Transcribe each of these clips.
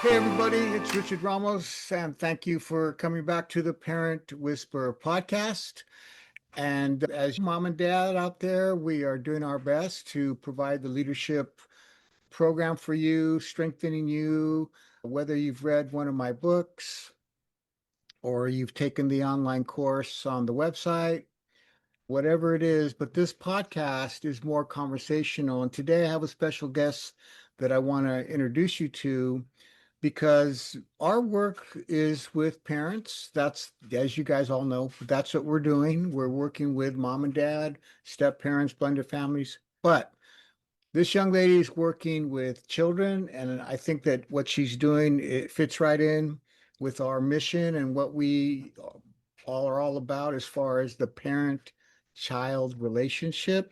Hey everybody, it's Richard Ramos, and thank you for coming back to the Parent Whisperer podcast. And as mom and dad out there, we are doing our best to provide the leadership program for you, strengthening you, whether you've read one of my books or you've taken the online course on the website, whatever it is. But this podcast is more conversational. And today I have a special guest that I want to introduce you to because our work is with parents. That's, as you guys all know, that's what we're doing. We're working with mom and dad, step parents, blended families. But this young lady is working with children, and I think that what she's doing, it fits right in with our mission and what we all are all about as far as the parent-child relationship.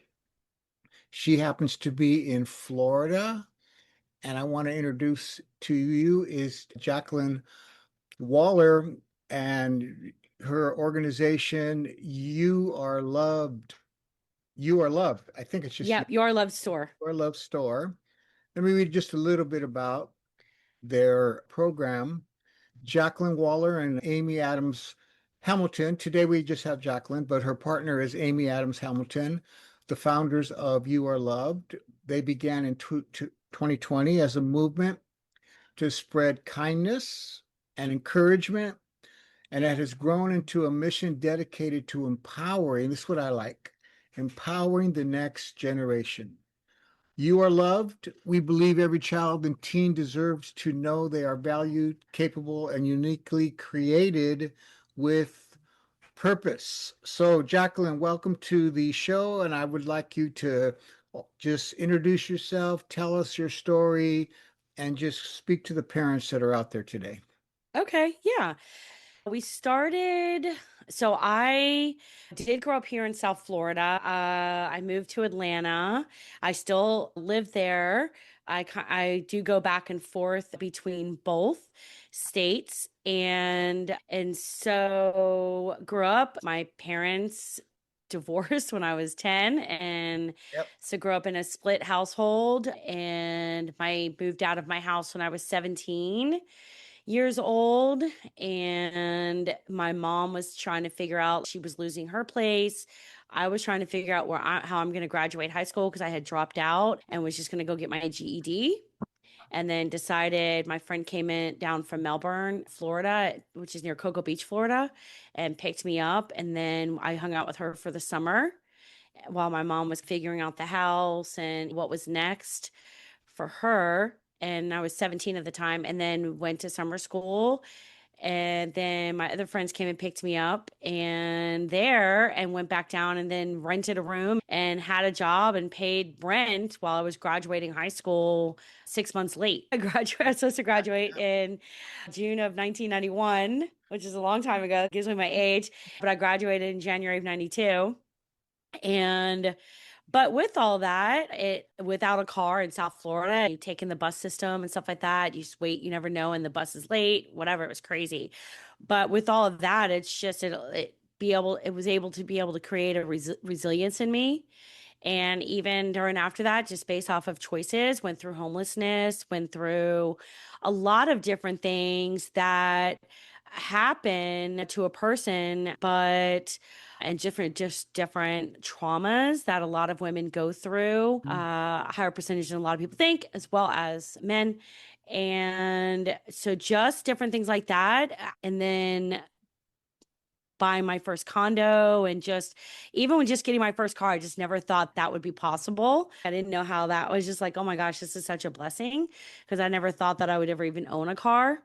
She happens to be in Florida, and I want to introduce to you is Jacqueline Waller and her organization, You Are Loved. You Are Loved. I think it's just Yep, Your Love Store. Your Love Store. Let me read just a little bit about their program. Jacqueline Waller and Amy Adams Hamilton. Today we just have Jacqueline, but her partner is Amy Adams Hamilton, the founders of You Are Loved. They began in 2020 as a movement to spread kindness and encouragement, and it has grown into a mission dedicated to empowering, this is what I like, empowering the next generation. You are loved. We believe every child and teen deserves to know they are valued, capable, and uniquely created with purpose. So, Jacqueline, welcome to the show, and I would like you to just introduce yourself, tell us your story, and just speak to the parents that are out there today. Okay, yeah. We started, so I did grow up here in South Florida. I moved to Atlanta. I still live there. I do go back and forth between both states and so grew up. My parents divorced when I was 10 and Yep. so grew up in a split household and I moved out of my house when I was 17 years old, and my mom was trying to figure out, she was losing her place. I was trying to figure out how I'm going to graduate high school because I had dropped out and was just going to go get my GED. And then decided, my friend came in down from Melbourne, Florida, which is near Cocoa Beach, Florida, and picked me up. And then I hung out with her for the summer while my mom was figuring out the house and what was next for her. And I was 17 at the time, and then went to summer school. And then my other friends came and picked me up and went back down and then rented a room and had a job and paid rent while I was graduating high school 6 months late. I was supposed to graduate in June of 1991, which is a long time ago. It gives me my age, but I graduated in January of 92. And but with all that, it without a car in South Florida, you taking the bus system and stuff like that, you just wait, you never know, and the bus is late, whatever, it was crazy. But with all of that, it's just it was able to be able to create a resilience in me. And even during after that, just based off of choices, went through homelessness, went through a lot of different things that happen to a person, but and just different traumas that a lot of women go through, a higher percentage than a lot of people think, as well as men. And so just different things like that. And then buying my first condo and just even when just getting my first car, I just never thought that would be possible. I didn't know how that was just like, oh my gosh, this is such a blessing because I never thought that I would ever even own a car.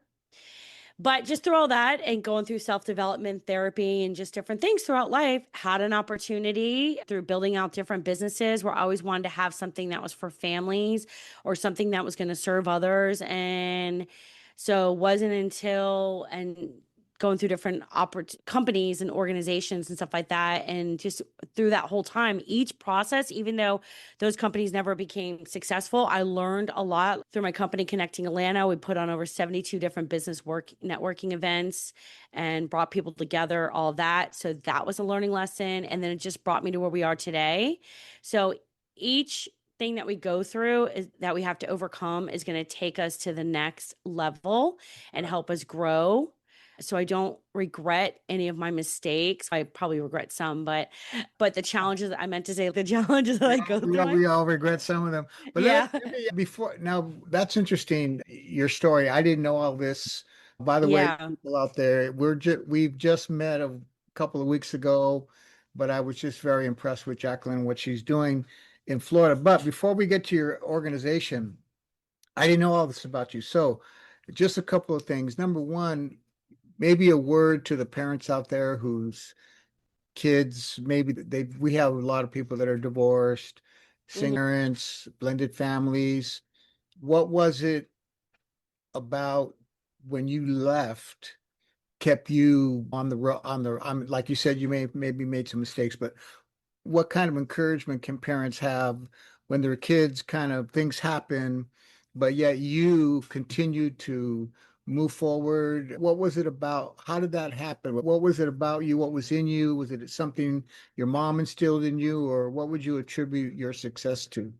But just through all that and going through self-development therapy and just different things throughout life, had an opportunity through building out different businesses where I always wanted to have something that was for families or something that was going to serve others. And so it wasn't until and going through different companies and organizations and stuff like that. And just through that whole time, each process, even though those companies never became successful, I learned a lot through my company, Connecting Atlanta. We put on over 72 different business work networking events and brought people together, all of that. So that was a learning lesson. And then it just brought me to where we are today. So each thing that we go through is that we have to overcome is going to take us to the next level and Right. help us grow. So I don't regret any of my mistakes. I probably regret some, but the challenges, I meant to say the challenges that I go through in life. We all regret some of them. But Yeah. let me before now, that's interesting, your story. I didn't know all this. By the way, Yeah. people out there, we've just met a couple of weeks ago, but I was just very impressed with Jacqueline and what she's doing in Florida. But before we get to your organization, I didn't know all this about you. So just a couple of things. Number one, maybe a word to the parents out there whose kids, maybe we have a lot of people that are divorced, Mhm. single parents, blended families. What was it about when you left kept you on the road on the like you said, you maybe made some mistakes, but what kind of encouragement can parents have when their kids kind of things happen, but yet you continue to move forward? What was it about? How did that happen? What was it about you? What was in you? Was it something your mom instilled in you, or what would you attribute your success to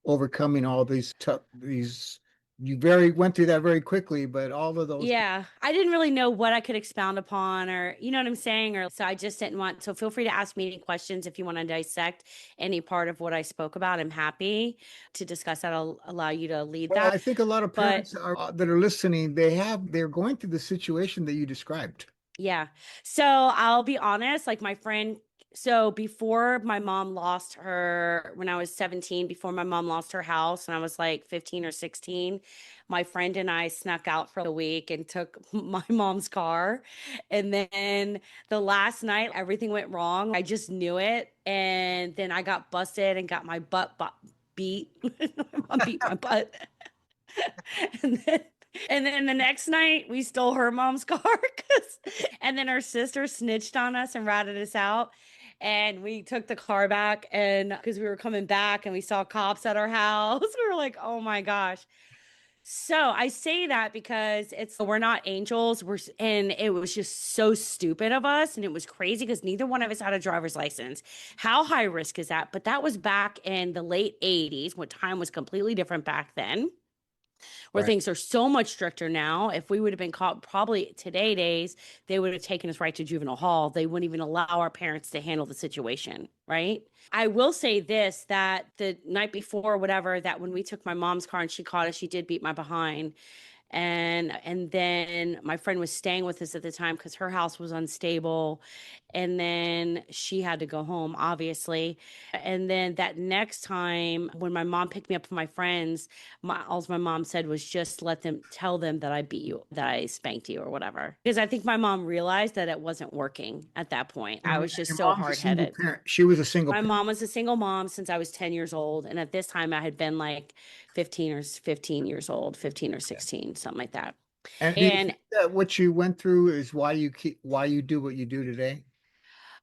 overcoming all these tough, these, you very went through that very quickly, but all of those. Yeah, I didn't really know what I could expound upon, or you know what I'm saying, or so I just didn't want. So feel free to ask me any questions if you want to dissect any part of what I spoke about. I'm happy to discuss that. I'll allow you to lead Well, I that. think a lot of But parents are that are listening, they're going through the situation that you described. yeah. So I'll be honest, like my friend, so before my mom lost her, when I was 17, before my mom lost her house, and I was like 15 or 16, my friend and I snuck out for a week and took my mom's car. And then the last night, everything went wrong. I just knew it. And then I got busted and got my beat. My mom beat my butt. and then and then the next night we stole her mom's car and then her sister snitched on us and ratted us out. And we took the car back, and because we were coming back and we saw cops at our house, we were like, oh my gosh. So I say that because we're not angels. And it was just so stupid of us. And it was crazy because neither one of us had a driver's license. How high risk is that? But that was back in the late 80s when time was completely different back then, where Right. things are so much stricter now. If we would have been caught, probably today days, they would have taken us right to juvenile hall. They wouldn't even allow our parents to handle the situation, right? I will say this, that the night before, whatever, that when we took my mom's car and she caught us, she did beat my behind. And then my friend was staying with us at the time because her house was unstable, and then she had to go home, obviously. And then that next time when my mom picked me up from my friends, all my mom said was just tell them that I beat you, that I spanked you or whatever, because I think my mom realized that it wasn't working at that point. I was And just your so mom's a single hard-headed. parent. She was a single My parent. mom was a single mom since I was 10 years old. And at this time, I had been like 15 years old, 15 or 16, something like that. And do you And think that what you went through is why you do what you do today?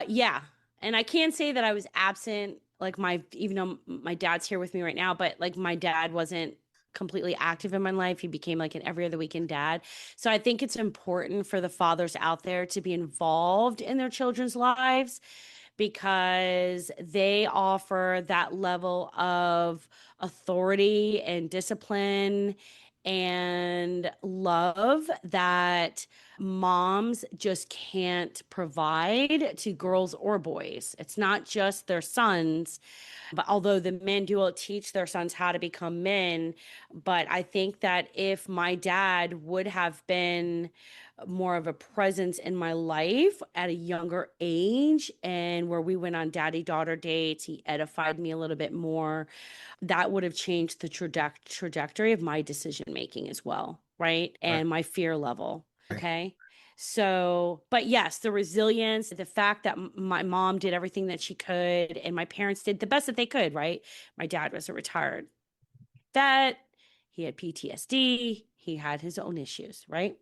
yeah. And I can't say that I was absent, like even though my dad's here with me right now, but like my dad wasn't completely active in my life. He became like an every other weekend dad. So I think it's important for the fathers out there to be involved in their children's lives because they offer that level of authority and discipline and love that moms just can't provide to girls or boys. It's not just their sons, but although the men do teach their sons how to become men, but I think that if my dad would have been more of a presence in my life at a younger age, and where we went on daddy daughter dates, he edified me a little bit more, that would have changed the trajectory of my decision making as well, right? Right. And my fear level. Right. Okay. So, but yes, the resilience, the fact that my mom did everything that she could, and my parents did the best that they could, right? My dad was a retired vet. He had PTSD. He had his own issues, right?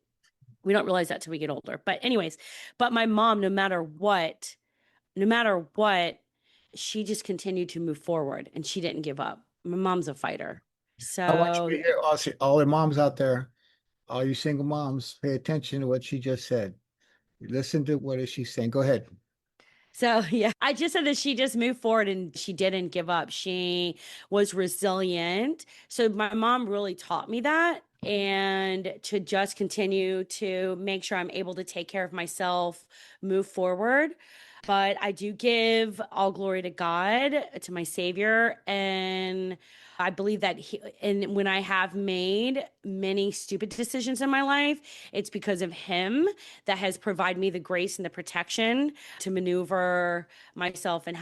We don't realize that till we get older. But, anyways, but my mom, no matter what, she just continued to move forward and she didn't give up. My mom's a fighter. I want you So, to hear all the moms out there, all you single moms, pay attention to what she just said. Listen to what is she saying. Go ahead. So, yeah, I just said that she just moved forward and she didn't give up. She was resilient. So, my mom really taught me that and to just continue to make sure I'm able to take care of myself, move forward. But I do give all glory to God, to my Savior. And I believe that and when I have made many stupid decisions in my life, it's because of Him that has provided me the grace and the protection to maneuver myself and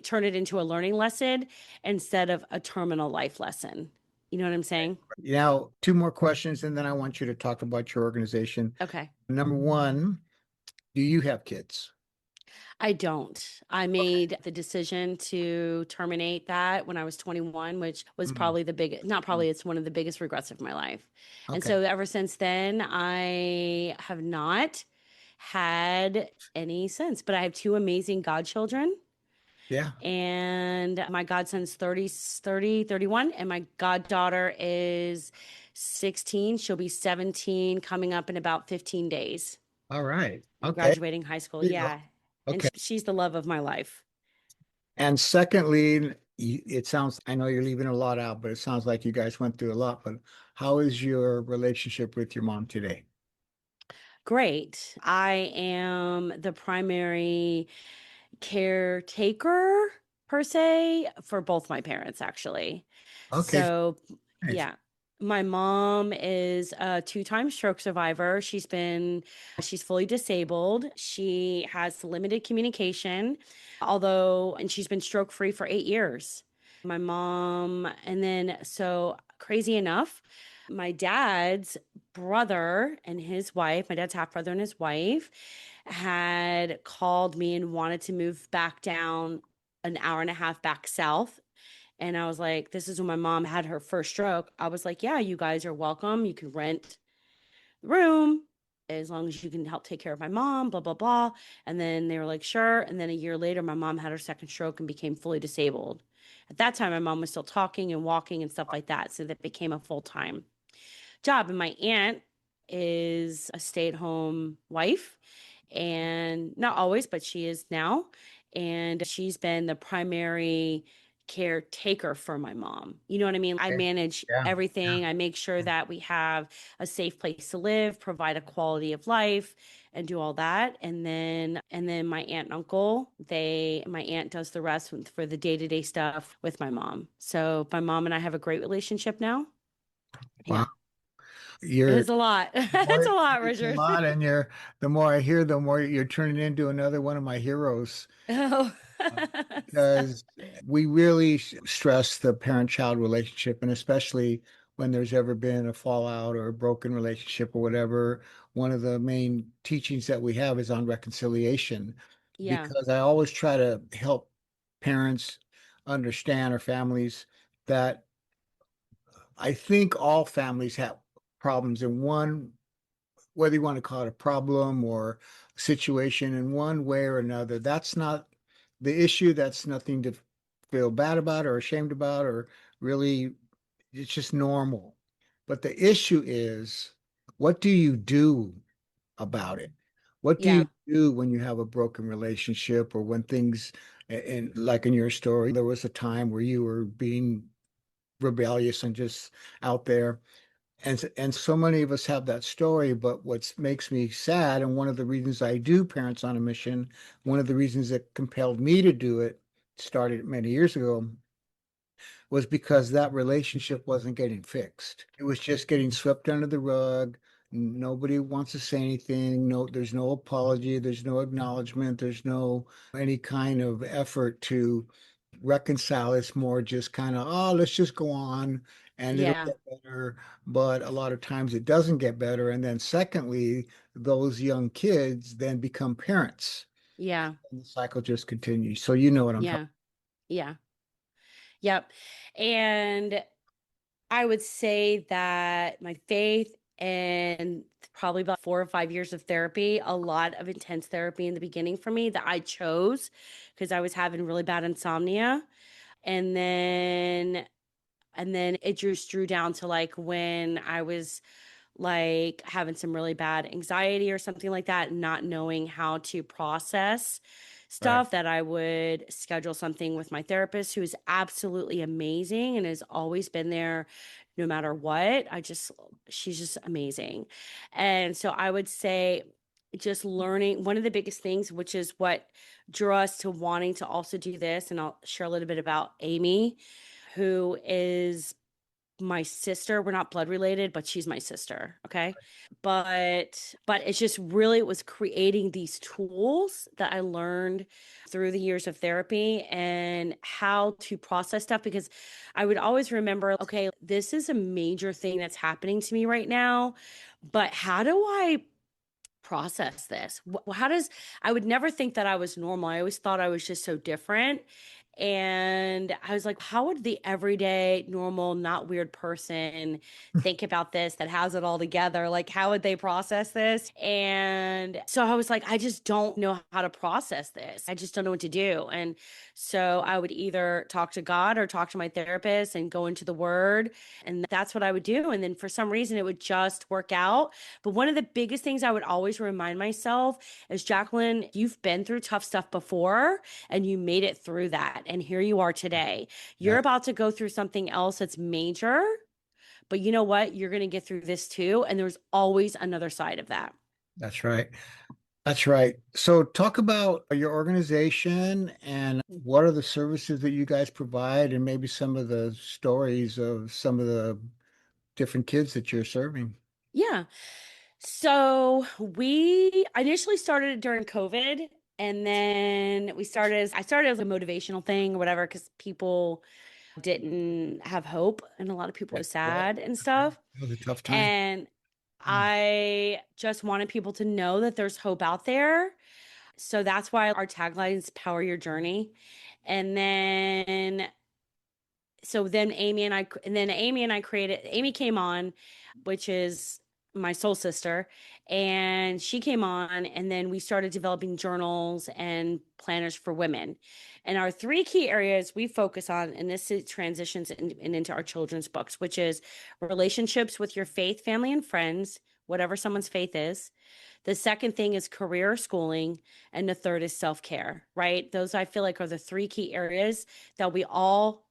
turn it into a learning lesson instead of a terminal life lesson. You know what I'm saying? Now, two more questions, and then I want you to talk about your organization. Okay. Number one, do you have kids? I don't. I made the decision to terminate that when I was 21, which was Mm, probably not mm. probably, it's one of the biggest regrets of my life. And Okay. so ever since then, I have not had any since, but I have two amazing godchildren. Yeah. And my godson's 31, and my goddaughter is 16. She'll be 17 coming up in about 15 days, All right. Okay. graduating high school. There you go. Yeah. And Okay. she's the love of my life. And secondly, it sounds, I know you're leaving a lot out, but it sounds like you guys went through a lot. But how is your relationship with your mom today? Great. I am the primary caretaker per se for both my parents, actually. Okay. So, Nice. yeah. My mom is a two-time stroke survivor. She's fully disabled. She has limited communication, and she's been stroke free for 8 years. My mom, and then so crazy enough, my dad's brother and his wife, my dad's half brother and his wife, had called me and wanted to move back down an hour and a half back south. And I was like, this is when my mom had her first stroke. I was like, yeah, you guys are welcome. You can rent the room as long as you can help take care of my mom, blah, blah, blah. And then they were like, sure. And then a year later, my mom had her second stroke and became fully disabled. At that time, my mom was still talking and walking and stuff like that. So that became a full time job. And my aunt is a stay at home wife, and not always, but she is now. And she's been the primary caretaker for my mom. You know what I mean? I Okay. manage Yeah. Yeah. everything. I make sure that we have a safe place to live, provide a quality of life, and do all that. And then my aunt and uncle, my aunt does the rest for the day-to-day stuff with my mom. So my mom and I have a great relationship now. Wow. Yeah. You're It's a lot. It's a lot, it's a Richard. lot, and the more I hear, the more you're turning into another one of my heroes. Oh, Because we really stress the parent-child relationship, and especially when there's ever been a fallout or a broken relationship or whatever, one of the main teachings that we have is on reconciliation. yeah, Because I always try to help parents understand or families that I think all families have problems in one, whether you want to call it a problem or situation in one way or another. That's not the issue. That's nothing to feel bad about or ashamed about, or really, it's just normal. But the issue is, what do you do about it? What do you yeah, do when you have a broken relationship or when things, and like in your story, there was a time where you were being rebellious and just out there, and so many of us have that story, but what makes me sad, and one of the reasons I do Parents on a Mission, one of the reasons that compelled me to do it, started many years ago, was because that relationship wasn't getting fixed. It was just getting swept under the rug. Nobody wants to say anything. No, there's no apology, there's no acknowledgement, there's no any kind of effort to reconcile. It's more just kind of, oh, let's just go on and it'll yeah, get better. But a lot of times it doesn't get better. And then secondly, those young kids then become parents yeah, and the cycle just continues. So you know what I'm talking. yeah, yeah, yep. And I would say that my faith and probably about 4 or 5 years of therapy, a lot of intense therapy in the beginning for me that I chose because I was having really bad insomnia. And then it just drew down to like when I was like having some really bad anxiety or something like that, not knowing how to process Right. stuff, that I would schedule something with my therapist, who is absolutely amazing and has always been there no matter what. She's just amazing. And so I would say, just learning, one of the biggest things, which is what drew us to wanting to also do this. And I'll share a little bit about Amy, who is my sister. We're not blood related, but she's my sister. Okay. But it's just really, it was creating these tools that I learned through the years of therapy and how to process stuff, because I would always remember, okay, this is a major thing that's happening to me right now, but how do I process this? How does, I would never think that I was normal. I always thought I was just so different. And I was like, how would the everyday, normal, not weird person think about this, that has it all together? Like, how would they process this? And so I was like, I just don't know how to process this. I just don't know what to do. And so I would either talk to God or talk to my therapist and go into the word. And that's what I would do. And then for some reason, it would just work out. But one of the biggest things I would always remind myself is, Jacqueline, you've been through tough stuff before and you made it through that. And here you are today. You're Yeah, about to go through something else that's major, but you know what? You're going to get through this too. And there's always another side of that. that's right. That's right. So talk about your organization and what are the services that you guys provide and maybe some of the stories of some of the different kids that you're serving. Yeah. So we initially started it during COVID. And then I started as a motivational thing or whatever, because people didn't have hope and a lot of people Yeah, were yeah. sad and That's right. stuff. It was a tough time. And Mm. I just wanted people to know that there's hope out there. So that's why our tagline is Power Your Journey. And then Amy and I created, Amy came on, which is my soul sister, and she came on, and then we started developing journals and planners for women. And our three key areas we focus on, and transitions into our children's books, which is relationships with your faith, family, and friends, whatever someone's faith is. The second thing is career or schooling. And the third is self care, right? Those I feel like are the three key areas that we all,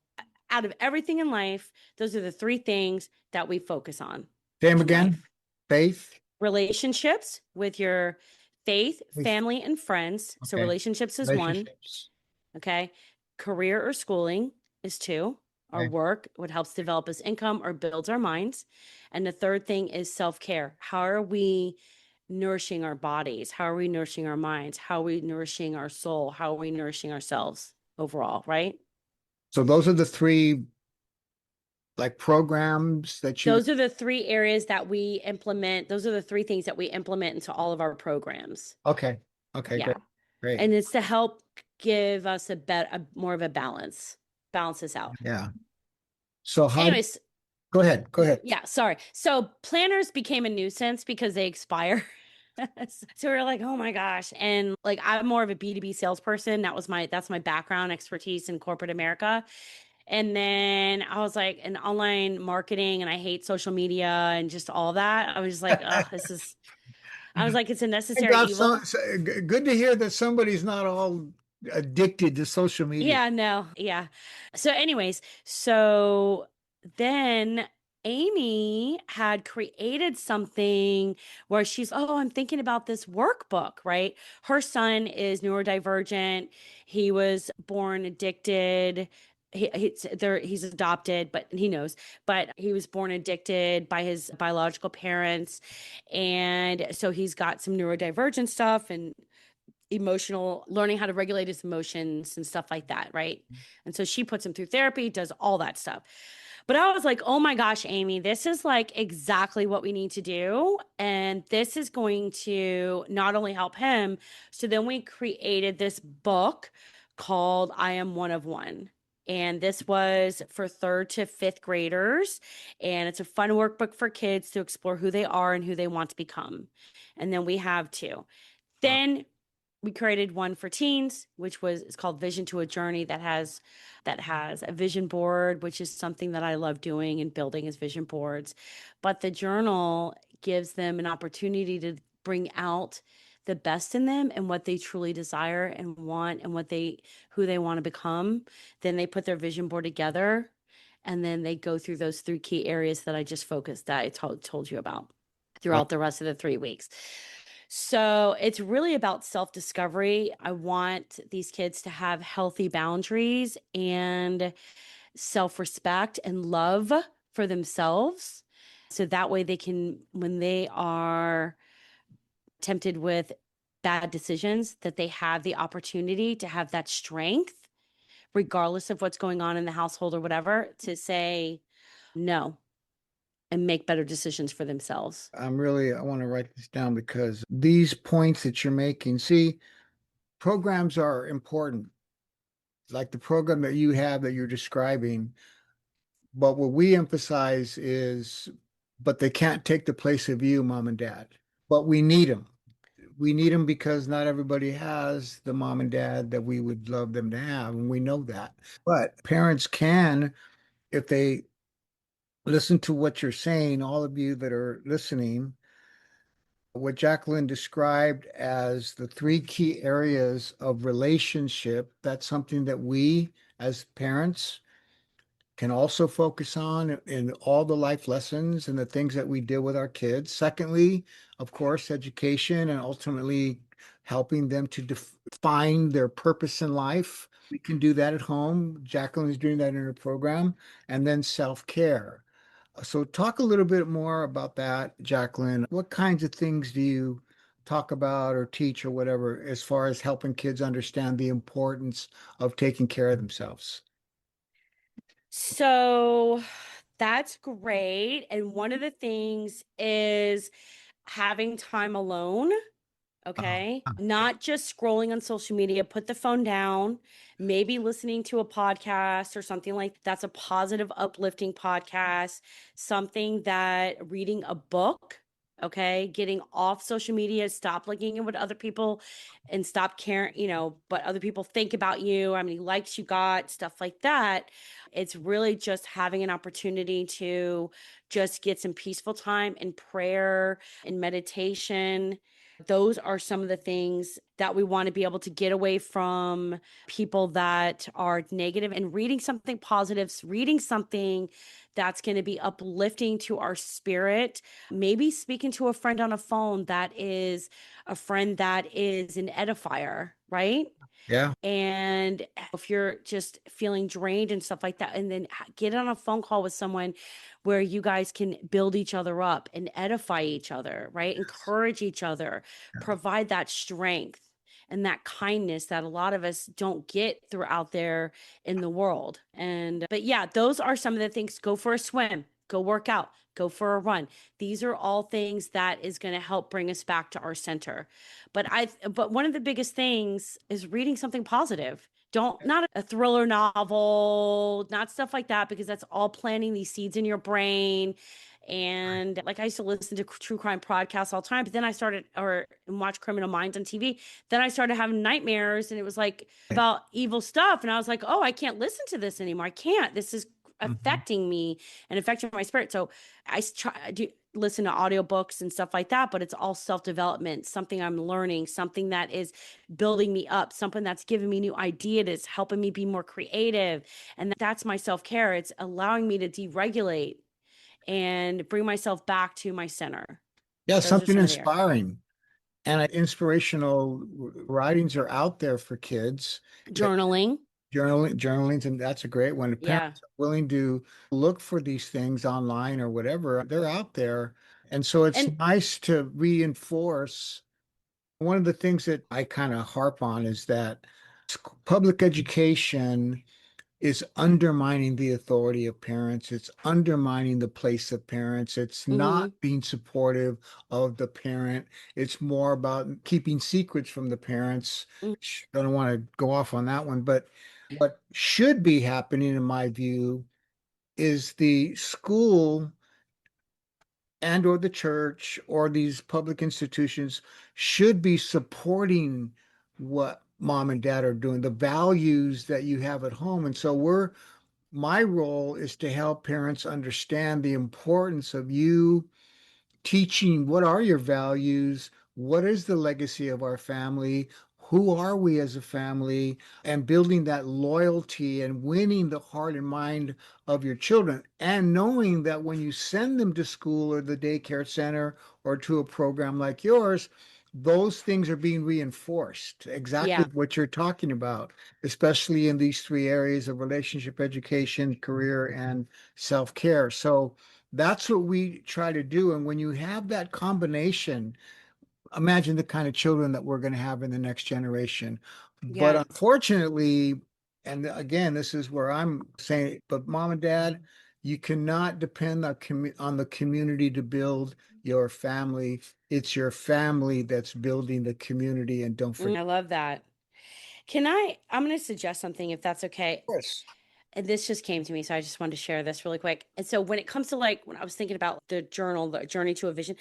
out of everything in life, those are the three things that we focus on Same in again. life: Faith. relationships with your faith, Faith. family, and friends. So, Okay. relationships is one. Relationships. Okay. Career or schooling is two. Our Okay. work, what helps develop us income or builds our minds. And the third thing is self care. How are we nourishing our bodies? How are we nourishing our minds? How are we nourishing our soul? How are we nourishing ourselves overall? Right. So those are the three like programs that you, Those are the three areas that we implement. Those are the three things that we implement into all of our programs. okay. Okay, Yeah. great. Great. And it's to help give us more of a balance this out. Yeah. So how, Anyways, go ahead. Go ahead. yeah, sorry. So planners became a nuisance because they expire. So we are like, oh my gosh. And like, I'm more of a B2B salesperson. That's my background expertise in corporate America. And then I was like, in online marketing, and I hate social media and just all that. I was just like, oh, I was like, it's a Thank necessary God, evil. good to hear that somebody's not all addicted to social media. Yeah, no. Yeah. So, anyways, so then Amy had created something where she's, oh, I'm thinking about this workbook, right? Her son is neurodivergent. He was born addicted. He's adopted, but he knows. But he was born addicted by his biological parents. And so he's got some neurodivergent stuff and emotional, learning how to regulate his emotions and stuff like that, right? And so she puts him through therapy, does all that stuff. But I was like, oh my gosh, Amy, this is like exactly what we need to do. And this is going to not only help him. So then we created this book called I Am One of One. And this was for third to fifth graders. And it's a fun workbook for kids to explore who they are and who they want to become. And then we have two. Then we created one for teens, which was it's called Vision to a Journey, that has a vision board, which is something that I love doing and building as vision boards. But the journal gives them an opportunity to bring out the best in them and what they truly desire and want and who they want to become, then they put their vision board together and then they go through those three key areas that I just focused that I told you about Wow. throughout the rest of the 3 weeks. So it's really about self discovery. I want these kids to have healthy boundaries and self respect and love for themselves. So that way they can, when they are tempted with bad decisions, that they have the opportunity to have that strength, regardless of what's going on in the household or whatever, to say no and make better decisions for themselves. I want to write this down because these points that you're making, see, programs are important, like the program that you have that you're describing. But what we emphasize is, but they can't take the place of you, mom and dad. But we need them. We need them because not everybody has the mom and dad that we would love them to have, and we know that. But parents can, if they listen to what you're saying, all of you that are listening, what Jacqueline described as the three key areas of relationship, that's something that we as parents can also focus on in all the life lessons and the things that we deal with our kids. Secondly, of course, education and ultimately helping them to define their purpose in life. We can do that at home. Jacqueline is doing that in her program. And then self-care. So talk a little bit more about that, Jacqueline. What kinds of things do you talk about or teach or whatever as far as helping kids understand the importance of taking care of themselves? So that's great. And one of the things is having time alone. Uh, Okay. Not just scrolling on social media, put the phone down, maybe listening to a podcast or something like that's a positive, uplifting podcast, something that reading a book. Okay. Getting off social media, stop looking at what other people and stop caring, what other people think about you, how many likes you got, stuff like that. It's really just having an opportunity to just get some peaceful time in prayer and meditation. Those are some of the things that we want to be able to get away from people that are negative and reading something positive, reading something that's going to be uplifting to our spirit. Maybe speaking to a friend on a phone that is a friend that is an edifier, right? yeah. And if you're just feeling drained and stuff like that, and then get on a phone call with someone where you guys can build each other up and edify each other, right? Yes. Encourage each other, provide that strength and that kindness that a lot of us don't get throughout there in the world. But yeah, those are some of the things. Go for a swim, go work out, go for a run. These are all things that is going to help bring us back to our center. But one of the biggest things is reading something positive. Don't not a thriller novel, not stuff like that, because that's all planting these seeds in your brain. And like I used to listen to true crime podcasts all the time, but then I started or and watch Criminal Minds on TV. Then I started having nightmares, and it was like about evil stuff. And I was like, oh, I can't listen to this anymore. I can't. This is Mhm. affecting me and affecting my spirit. So I try do listen to audiobooks and stuff like that, but it's all self-development, something I'm learning, something that is building me up, something that's giving me new ideas, helping me be more creative. And that's my self-care. It's allowing me to deregulate and bring myself back to my center. Yeah, Those are something some of the areas. inspiring. And inspirational writings are out there for kids. That Journaling. journaling, and that's a great one. If Yeah. parents are willing to look for these things online or whatever, they're out there. And so it's And nice to reinforce. One of the things that I kind of harp on is that public education is undermining the authority of parents. It's undermining the place of parents. It's not mhm, being supportive of the parent. It's more about keeping secrets from the parents. mhm, I don't want to go off on that one, but what should be happening, in my view, is the school and or the church or these public institutions should be supporting what mom and dad are doing, the values that you have at home. And so my role is to help parents understand the importance of you teaching what are your values, what is the legacy of our family? Who are we as a family? And building that loyalty and winning the heart and mind of your children. And knowing that when you send them to school or the daycare center or to a program like yours, those things are being reinforced. Exactly Yeah. what you're talking about, especially in these three areas of relationship, education, career, and self-care. So that's what we try to do. And when you have that combination, imagine the kind of children that we're going to have in the next generation. But Yeah. unfortunately, and again, this is where I'm saying, but mom and dad, you cannot depend on the community to build your family. It's your family that's building the community. And don't forget. I love that. I'm going to suggest something if that's okay. Of course. And this just came to me, so I just wanted to share this really quick. And so when it comes to like when I was thinking about the journal, the journey to a vision,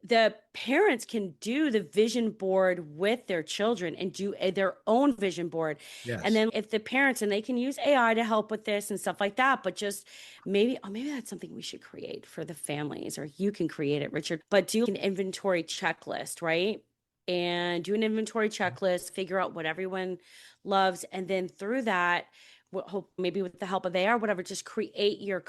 the parents can do the vision board with their children and do their own vision board. And Yes. then if the parents, and they can use AI to help with this and stuff like that, but just maybe, oh, maybe that's something we should create for the families, or you can create it, Richard, but do an inventory checklist, right? And do an inventory checklist, figure out what everyone loves. And then through that, hope maybe with the help of AI or whatever, just create your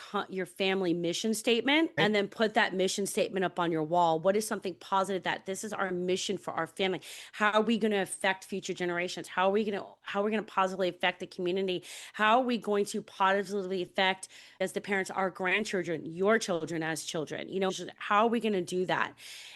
family mission statement, Okay. and then put that mission statement up on your wall. What is something positive that this is our mission for our family? How are we going to affect future generations? How are we going to positively affect the community? How are we going to positively affect, as the parents, our grandchildren, your children as children? How are we going to do that?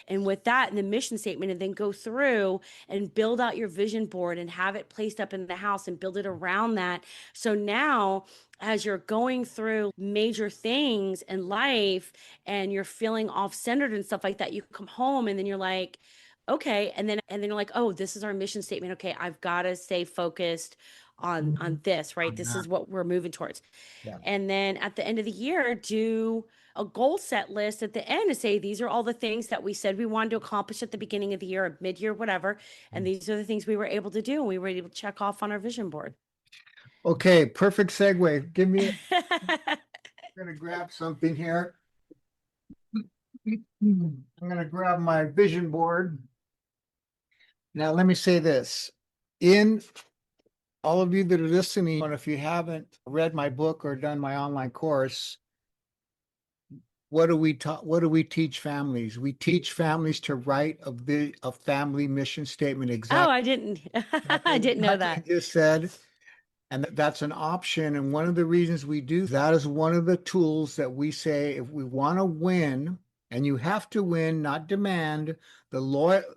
And with that, in the mission statement, and then go through and build out your vision board and have it placed up in the house and build it around that. So now, as you're going through major things in life and you're feeling off centered and stuff like that, you come home and then you're like, okay. And then you're like, oh, this is our mission statement. Okay, I've got to stay focused on Mhm. this, right? On This that. is what we're moving towards. Yeah. And then at the end of the year, do a goal set list at the end and say, these are all the things that we said we wanted to accomplish at the beginning of the year or mid-year, whatever. And these are the things we were able to do. And we were able to check off on our vision board. Okay, perfect segue. I'm going to grab something here. I'm going to grab my vision board. Now, let me say this. In all of you that are listening, and if you haven't read my book or done my online course, what do we teach families? We teach families to write a family mission statement, Oh, exactly I didn't. I what didn't know Jacqueline that. just said. And that's an option. And one of the reasons we do that is one of the tools that we say if we want to win, and you have to win, not demand the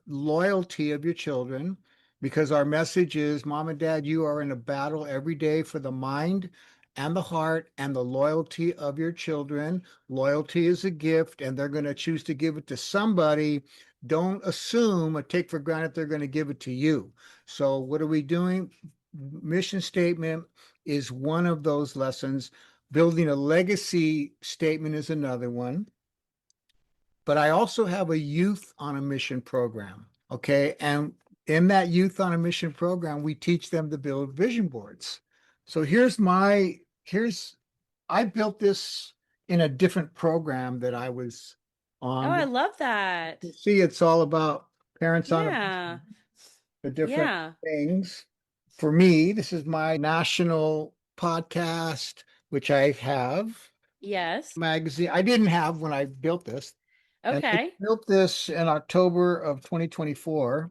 loyalty of your children, because our message is, Mom and Dad, you are in a battle every day for the mind and the heart and the loyalty of your children. Loyalty is a gift, and they're going to choose to give it to somebody. Don't assume or take for granted they're going to give it to you. So, what are we doing? Mission statement is one of those lessons. Building a legacy statement is another one. But I also have a youth on a mission program. Okay. And in that youth on a mission program, we teach them to build vision boards. So here's, I built this in a different program that I was Oh, on. I love that. You see, it's all about parents on a Yeah. the different Yeah. things. For me, this is my national podcast, which I have Yes. magazine. I didn't have when I built this, and I Okay. built this in October of 2024.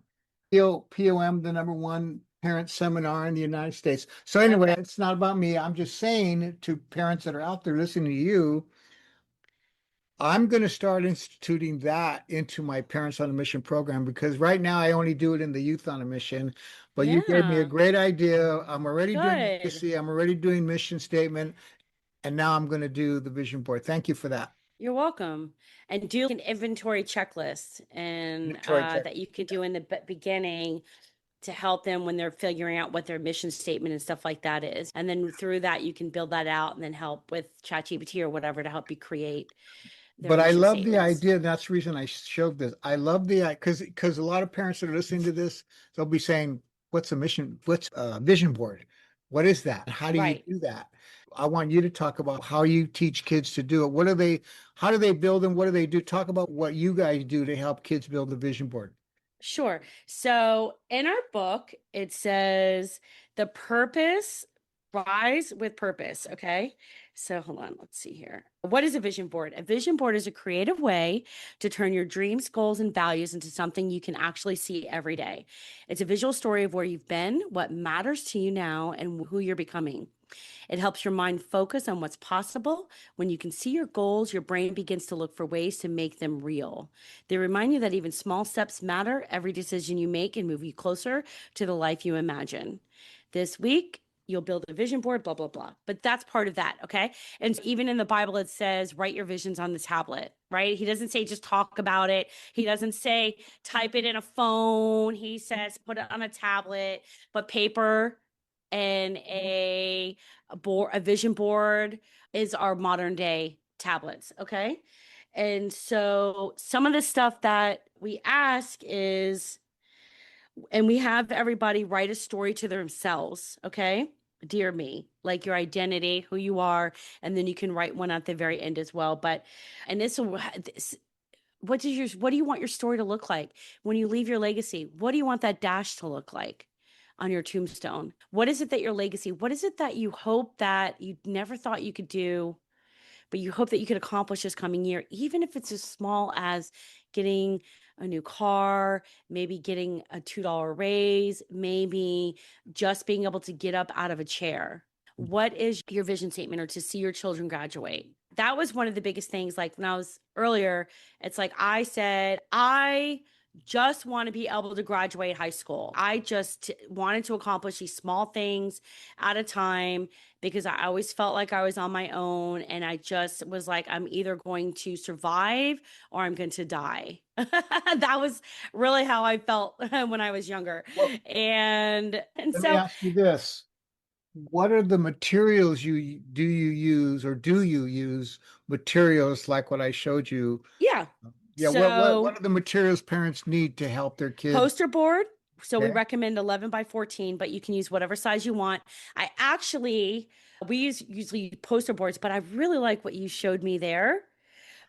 POM, the number one parent seminar in the United States. So anyway, Okay. it's not about me. I'm just saying to parents that are out there listening to you, I'm going to start instituting that into my Parents on a Mission program because right now I only do it in the Youth on a Mission. But you gave me a Yeah. great idea. I'm already doing Good. legacy, I'm already doing mission statement, and now I'm going to do the vision board. Thank you for that. You're welcome. And do an inventory checklist, and Inventory check. that you could do in the beginning to help them when they're figuring out what their mission statement and stuff like that is. And then through that, you can build that out and then help with ChatGPT or whatever to help you create their But I mission love the statements. idea. That's the reason I showed this. I love the because a lot of parents that are listening to this, they'll be saying, "What's a mission? What's a vision board? What is that? How do you Right. do that?" I want you to talk about how you teach kids to do it. What are they? How do they build them? What do they do? Talk about what you guys do to help kids build the vision board. Sure. So in our book, it says the purpose, rise with purpose. Okay. So hold on, let's see here. What is a vision board? A vision board is a creative way to turn your dreams, goals, and values into something you can actually see every day. It's a visual story of where you've been, what matters to you now, and who you're becoming. It helps your mind focus on what's possible. When you can see your goals, your brain begins to look for ways to make them real. They remind you that even small steps matter. Every decision you make can move you closer to the life you imagine. This week, you'll build a vision board, blah, blah, blah. But that's part of that. Okay. And even in the Bible, it says, write your visions on the tablet, right? He doesn't say just talk about it. He doesn't say type it in a phone. He says put it on a tablet, but paper and a vision board is our modern day tablets. Okay. And so some of the stuff that we ask is, and we have everybody write a story to themselves. Okay. Dear me, like your identity, who you are, and then you can write one at the very end as well. But, and this, what do you want your story to look like when you leave your legacy? What do you want that dash to look like on your tombstone? What is it that your legacy, what is it that you hope that you never thought you could do, but you hope that you could accomplish this coming year, even if it's as small as getting a new car, maybe getting a $2 raise, maybe just being able to get up out of a chair. What is your vision statement, or to see your children graduate? That was one of the biggest things. Like when I was earlier, it's like I said, I just want to be able to graduate high school. I just wanted to accomplish these small things at a time because I always felt like I was on my own. And I just was like, I'm either going to survive or I'm going to die. That was really how I felt when I was younger. Well, And let me so, ask you this. What are the materials you use, or do you use materials like what I showed you? yeah. Yeah, what So are the materials parents need to help their kids? poster board. So we Okay. recommend 11 by 14, but you can use whatever size you want. I actually, we usually poster boards, but I really like what you showed me there.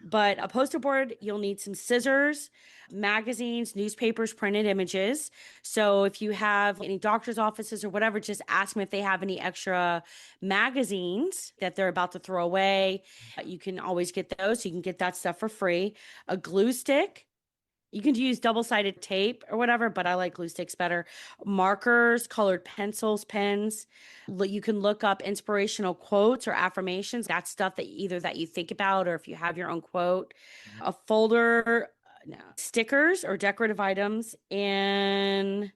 But a poster board, you'll need some scissors, magazines, newspapers, printed images. So if you have any doctor's offices or whatever, just ask them if they have any extra magazines that they're about to throw away. You can always get those. So you can get that stuff for free. A glue stick. You can use double-sided tape or whatever, but I like glue sticks better. Markers, colored pencils, pens. You can look up inspirational quotes or affirmations. That's stuff that either that you think about, or if you have your own quote. A folder, no, stickers or decorative items, and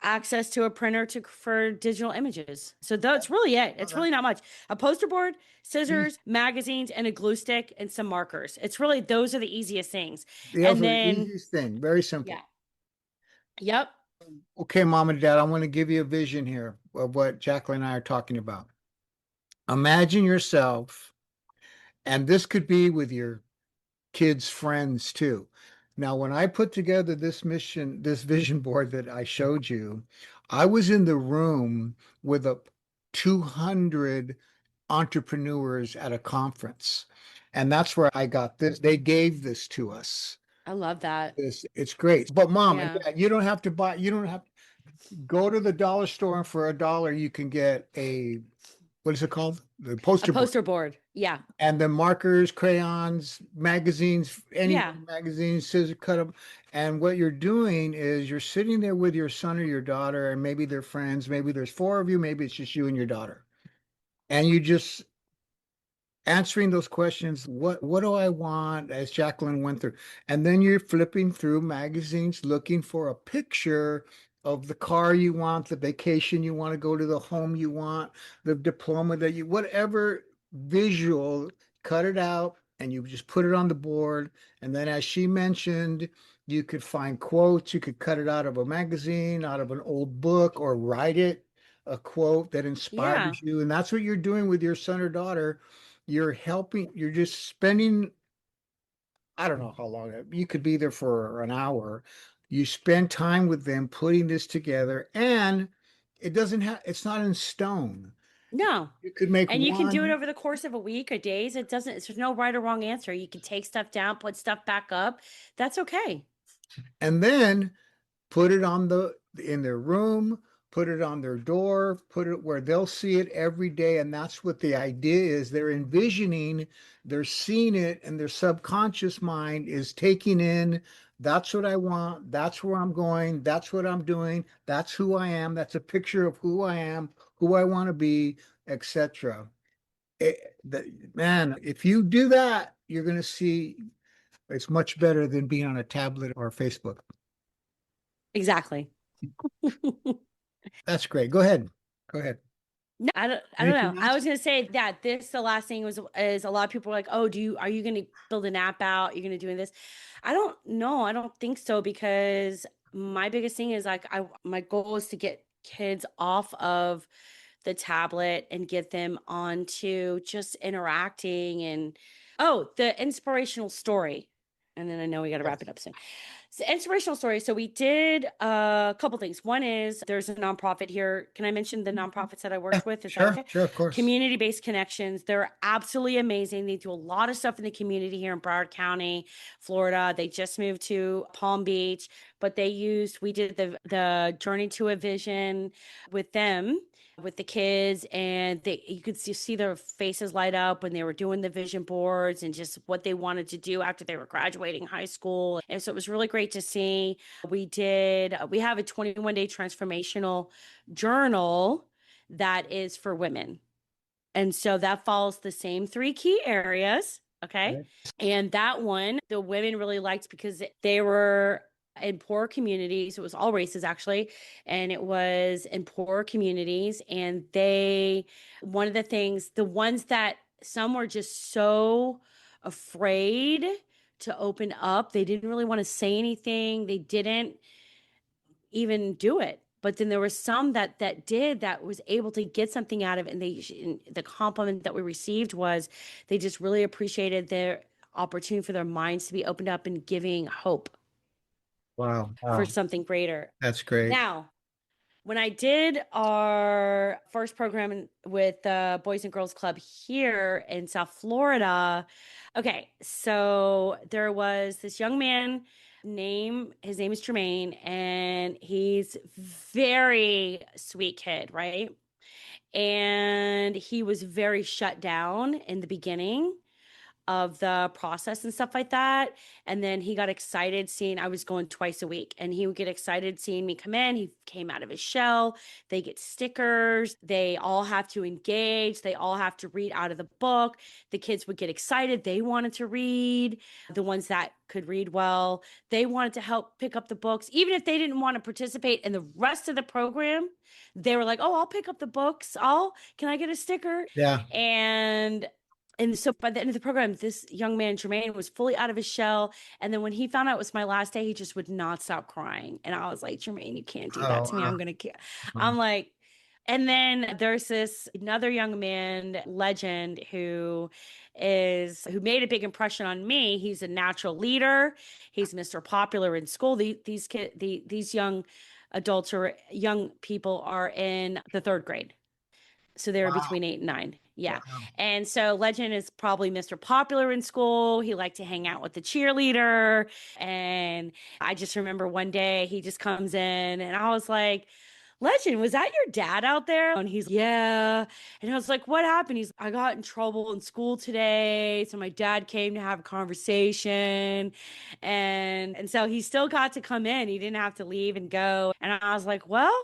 access to a printer to for digital images. So that's really it. It's Okay. really not much. A poster board, These, scissors, magazines, and a glue stick and some markers. It's really those are the easiest things. those And are the then easiest thing. Very yeah. simple. Yep. Okay, mom and dad, I want to give you a vision here of what Jacqueline and I are talking about. Imagine yourself, and this could be with your kids' friends too. Now, when I put together this vision board that I showed you, I was in the room with 200 entrepreneurs at a conference. And that's where I got this. They gave this to us. I love that. It's great. But mom and Yeah. dad, you don't have to go to the dollar store, and for $1, you can get what is it called? The A poster board. poster board. Yeah. And the markers, crayons, magazines, any Yeah. magazines, scissors, cut them. And what you're doing is you're sitting there with your son or your daughter, and maybe they're friends. Maybe there's four of you. Maybe it's just you and your daughter. And you just answering those questions. What do I want, as Jacqueline went through? And then you're flipping through magazines looking for a picture of the car you want, the vacation you want to go to, the home you want, the diploma that you, whatever visual, cut it out and you just put it on the board. And then, as she mentioned, you could find quotes, you could cut it out of a magazine, out of an old book, or write it, a quote that Yeah. inspires you. And that's what you're doing with your son or daughter. You're just spending, I don't know how long, you could be there for an hour. You spend time with them putting this together, and it's not in stone. No. You could make And you can do it one. over the course of a week or days. There's no right or wrong answer. You can take stuff down, put stuff back up. That's okay. and then put it on the in their room, put it on their door, put it where they'll see it every day. And that's what the idea is. They're envisioning, they're seeing it, and their subconscious mind is taking in, that's what I want, that's where I'm going, that's what I'm doing, that's who I am, that's a picture of who I am, who I want to be, etc. Man, if you do that, you're going to see it's much better than being on a tablet or Facebook. Exactly. That's great. Go ahead. Go ahead. No, I don't know. Anything I else? was gonna say that this the last thing was is a lot of people are like, oh, are you gonna build an app out? You're gonna do this. I don't know. I don't think so because my biggest thing is like my goal is to get kids off of the tablet and get them onto just interacting and oh, the inspirational story. And then I know we got to wrap Yes. it up soon. So inspirational story. So we did a couple things. One is there's a nonprofit here. Can I mention the nonprofits that I Yeah, worked with? Is that sure, okay? sure, of course. Community-based connections. They're absolutely amazing. They do a lot of stuff in the community here in Broward County, Florida. They just moved to Palm Beach, but we did the Journey to a Vision with them with the kids and you could see their faces light up when they were doing the vision boards and just what they wanted to do after they were graduating high school. And so it was really great to see. We have a 21-day transformational journal that is for women. And so that follows the same three key areas. Okay. Right. And that one, the women really liked because they were in poor communities. It was all races actually. And it was in poor communities. And one of the things, the ones that some were just so afraid to open up, they didn't really want to say anything. They didn't even do it. But then there were some that was able to get something out of it. And the compliment that we received was they just really appreciated their opportunity for their minds to be opened up and giving hope Wow. for Wow. something greater. That's great. Now, when I did our first program with the Boys and Girls Club here in South Florida, okay, so there was this young man his name is Jermaine, and he's very sweet kid, right? And he was very shut down in the beginning of the process and stuff like that. And then he got excited seeing I was going twice a week and he would get excited seeing me come in. He came out of his shell. They get stickers. They all have to engage. They all have to read out of the book. The kids would get excited. They wanted to read. The ones that could read well, they wanted to help pick up the books. Even if they didn't want to participate in the rest of the program, they were like, oh, I'll pick up the books. Can I get a sticker? Yeah. And so by the end of the program, this young man, Jermaine, was fully out of his shell. And then when he found out it was my last day, he just would not stop crying. And I was like, Jermaine, you can't do that Oh, to me. I'm like, and then there's this another young man, legend, who made a big impression on me. He's a natural leader. He's Mr. Popular in school. These young adults or young people are in the third grade. So they were wow. between 8 and 9. Yeah. Wow. And so Legend is probably Mr. Popular in school. He liked to hang out with the cheerleader. And I just remember one day he just comes in and I was like, Legend, was that your dad out there? And he's, yeah. And I was like, what happened? I got in trouble in school today. So my dad came to have a conversation. And so he still got to come in. He didn't have to leave and go. And I was like, well,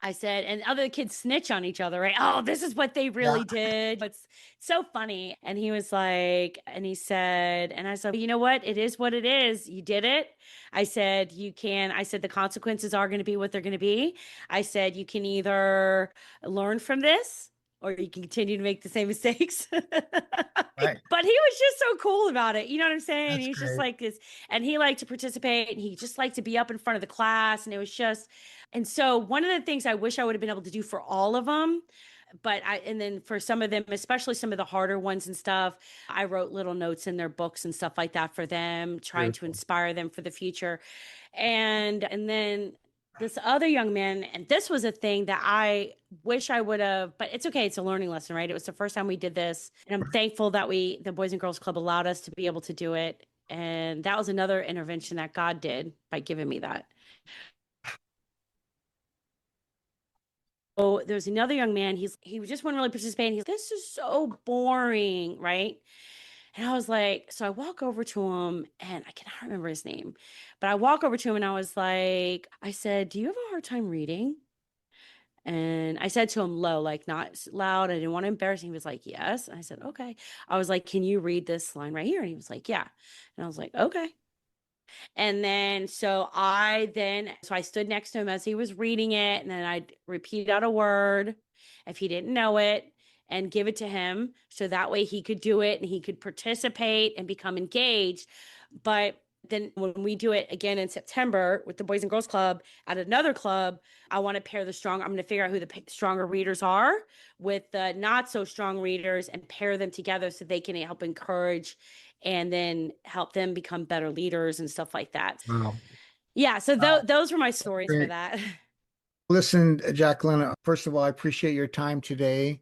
I said, and other kids snitch on each other, right? Oh, this is what they Yeah. really did. But it's so funny. And he was like, and he said, and I said, you know what? It is what it is. You did it. I said, the consequences are going to be what they're going to be. I said, you can either learn from this or you can continue to make the same mistakes. Right. But he was just so cool about it. You know what I'm saying? That's He's just great. like this, and he liked to participate and he just liked to be up in front of the class. And it was just, and so one of the things I wish I would have been able to do for all of them, and then for some of them, especially some of the harder ones and stuff, I wrote little notes in their books and stuff like that for them, trying to Beautiful. inspire them for the future. And then this other young man, and this was a thing that I wish I would have, but it's okay. It's a learning lesson, right? It was the first time we did this. And I'm thankful that the Boys and Girls Club allowed us to be able to do it. And that was another intervention that God did by giving me that. Oh, there's another young man. He just wouldn't really participate. He's this is so boring, right? And I was like, so I walk over to him and I cannot remember his name, but I walk over to him and I was like, I said, "Do you have a hard time reading?" And I said to him low, like not loud. I didn't want to embarrass him. He was like, "Yes." And I said, "Okay." I was like, "Can you read this line right here?" And he was like, "Yeah." And I was like, "Okay." And then so I stood next to him as he was reading it, and then I'd repeat out a word if he didn't know it and give it to him so that way he could do it and he could participate and become engaged. But then when we do it again in September with the Boys and Girls Club at another club, I want to pair I'm going to figure out who the stronger readers are with the not so strong readers and pair them together so they can help encourage and then help them become better leaders and stuff like that. Wow. Yeah, so Uh, those were my stories for Great. that. Listen, Jacqueline, first of all, I appreciate your time today.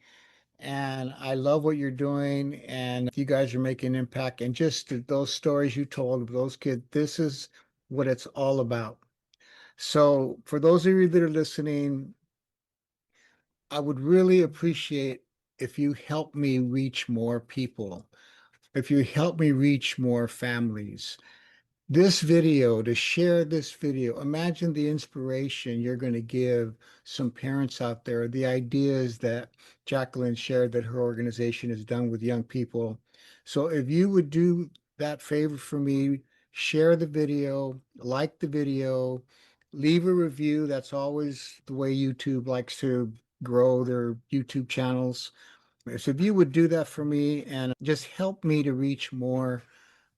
And I love what you're doing. And you guys are making impact. And just those stories you told of those kids, this is what it's all about. So, for those of you that are listening, I would really appreciate if you help me reach more people, if you help me reach more families. This video, to share this video, imagine the inspiration you're going to give some parents out there, the ideas that Jacqueline shared that her organization has done with young people. So if you would do that favor for me, share the video, like the video, leave a review. That's always the way YouTube likes to grow their YouTube channels. So if you would do that for me and just help me to reach more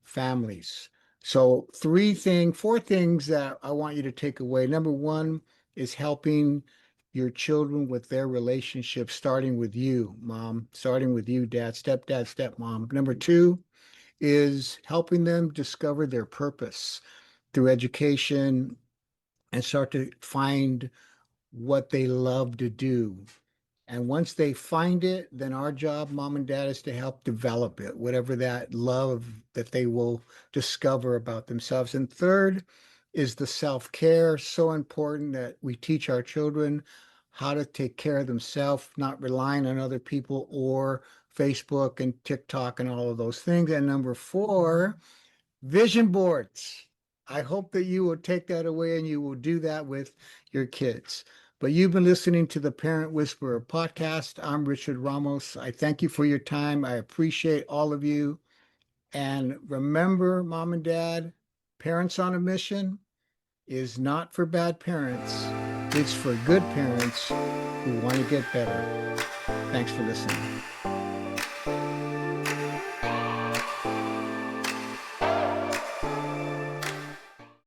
families. So four things that I want you to take away. Number one is helping your children with their relationship, starting with you, mom, starting with you, dad, stepdad, stepmom. Number two is helping them discover their purpose through education and start to find what they love to do. And once they find it, then our job, mom and dad, is to help develop it, whatever that love that they will discover about themselves. And third is the self-care. So important that we teach our children how to take care of themselves, not relying on other people or Facebook and TikTok and all of those things. And number four, vision boards. I hope that you will take that away and you will do that with your kids. But you've been listening to the Parent Whisperer podcast. I'm Richard Ramos. I thank you for your time. I appreciate all of you. And remember, mom and dad, parents on a mission is not for bad parents, it's for good parents who want to get better. Thanks for listening.